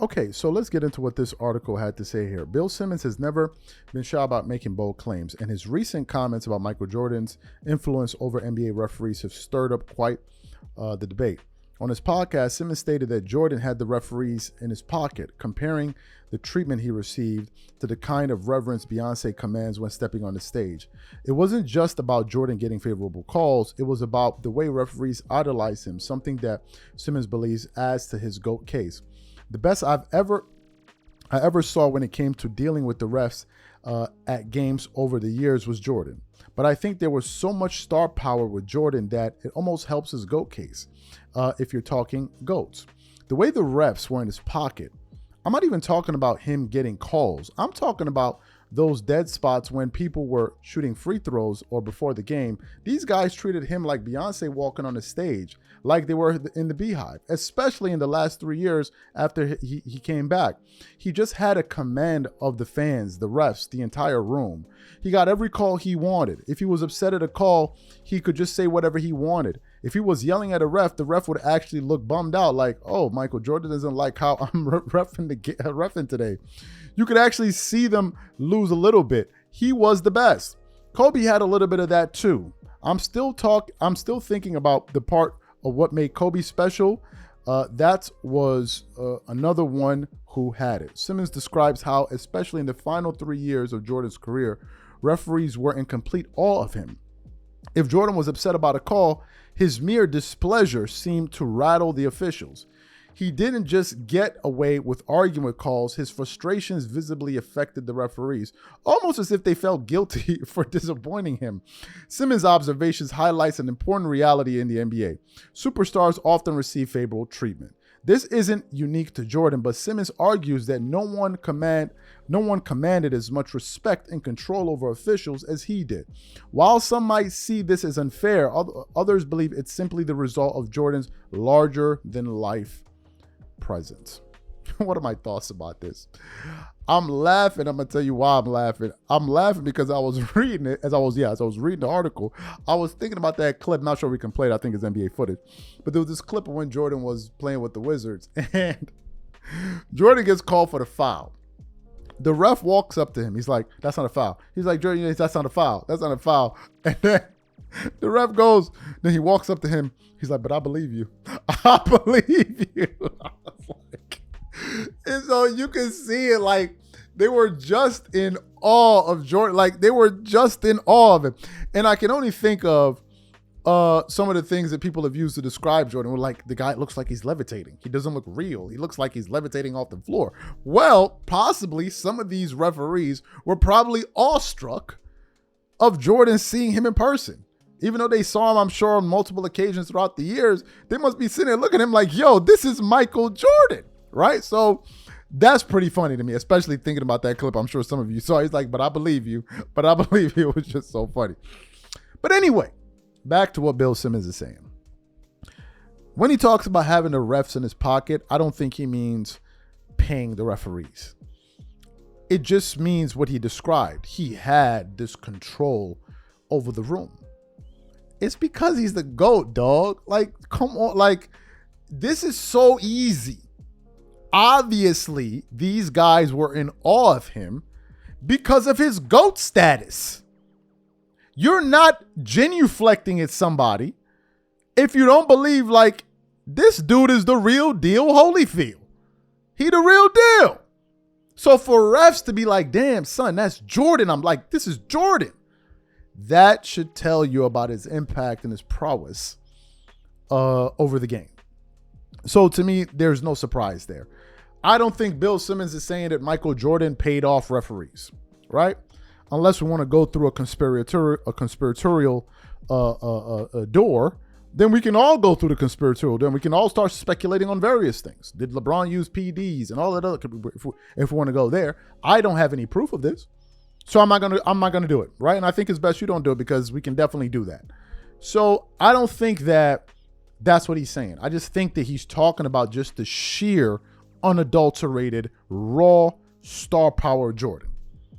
Okay, so let's get into what this article had to say here. Bill Simmons has never been shy about making bold claims, and his recent comments about Michael Jordan's influence over NBA referees have stirred up quite the debate. On his podcast, Simmons stated that Jordan had the referees in his pocket, comparing the treatment he received to the kind of reverence Beyonce commands when stepping on the stage. It wasn't just about Jordan getting favorable calls, it was about the way referees idolize him, something that Simmons believes adds to his GOAT case. The best I ever saw when it came to dealing with the refs at games over the years was Jordan. But I think there was so much star power with Jordan that it almost helps his GOAT case, if you're talking GOATs. The way the refs were in his pocket, I'm not even talking about him getting calls. I'm talking about those dead spots when people were shooting free throws or before the game. These guys treated him like Beyonce walking on the stage, like they were in the Beehive, especially in the last 3 years after he came back. He just had a command of the fans, the refs, the entire room. He got every call he wanted. If he was upset at a call, he could just say whatever he wanted. If he was yelling at a ref, the ref would actually look bummed out like, oh, Michael Jordan doesn't like how I'm reffing today. You could actually see them lose a little bit. He was the best. Kobe had a little bit of that too. I'm still thinking about the part of what made Kobe special. That was another one who had it. Simmons describes how, especially in the final 3 years of Jordan's career, referees were in complete awe of him. If Jordan was upset about a call, his mere displeasure seemed to rattle the officials. He didn't just get away with arguing with calls, his frustrations visibly affected the referees, almost as if they felt guilty for disappointing him. Simmons' observations highlights an important reality in the NBA. Superstars often receive favorable treatment. This isn't unique to Jordan, but Simmons argues that no one commanded as much respect and control over officials as he did. While some might see this as unfair, others believe it's simply the result of Jordan's larger-than-life presence. What are my thoughts about this? I'm laughing. I'm gonna tell you why I'm laughing. I'm laughing because I was reading it as I was reading the article. I was thinking about that clip. Not sure we can play it. I think it's NBA footage, but there was this clip of when Jordan was playing with the Wizards, and Jordan gets called for the foul. The ref walks up to him. He's like, "That's not a foul." He's like, "Jordan, that's not a foul. That's not a foul." And then the ref goes. Then he walks up to him. He's like, "But I believe you. I believe you." I was like, and so you can see it, like they were just in awe of Jordan. Like they were just in awe of him. And I can only think of some of the things that people have used to describe Jordan. We're like, the guy looks like he's levitating. He doesn't look real. He looks like he's levitating off the floor. Well, possibly some of these referees were probably awestruck of Jordan seeing him in person. Even though they saw him, I'm sure, on multiple occasions throughout the years, they must be sitting there looking at him like, yo, this is Michael Jordan, right? So that's pretty funny to me, especially thinking about that clip. I'm sure some of you saw. He's like, "But I believe you. But I believe you." It was just so funny. But anyway, back to what Bill Simmons is saying. When he talks about having the refs in his pocket, I don't think he means paying the referees. It just means what he described. He had this control over the room. It's because he's the GOAT, dog. Like, come on. Like, this is so easy. Obviously, these guys were in awe of him because of his GOAT status. You're not genuflecting at somebody if you don't believe, like, this dude is the real deal Holyfield. He the real deal. So for refs to be like, "Damn, son, that's Jordan." I'm like, this is Jordan. That should tell you about his impact and his prowess over the game. So to me, there's no surprise there. I don't think Bill Simmons is saying that Michael Jordan paid off referees, right? Unless we want to go through a conspiratorial door, then we can all go through the conspiratorial. Then we can all start speculating on various things. Did LeBron use PDs and all that other? If we want to go there, I don't have any proof of this. So I'm not gonna do it, right? And I think it's best you don't do it because we can definitely do that. So I don't think that that's what he's saying. I just think that he's talking about just the sheer, unadulterated, raw star power of Jordan.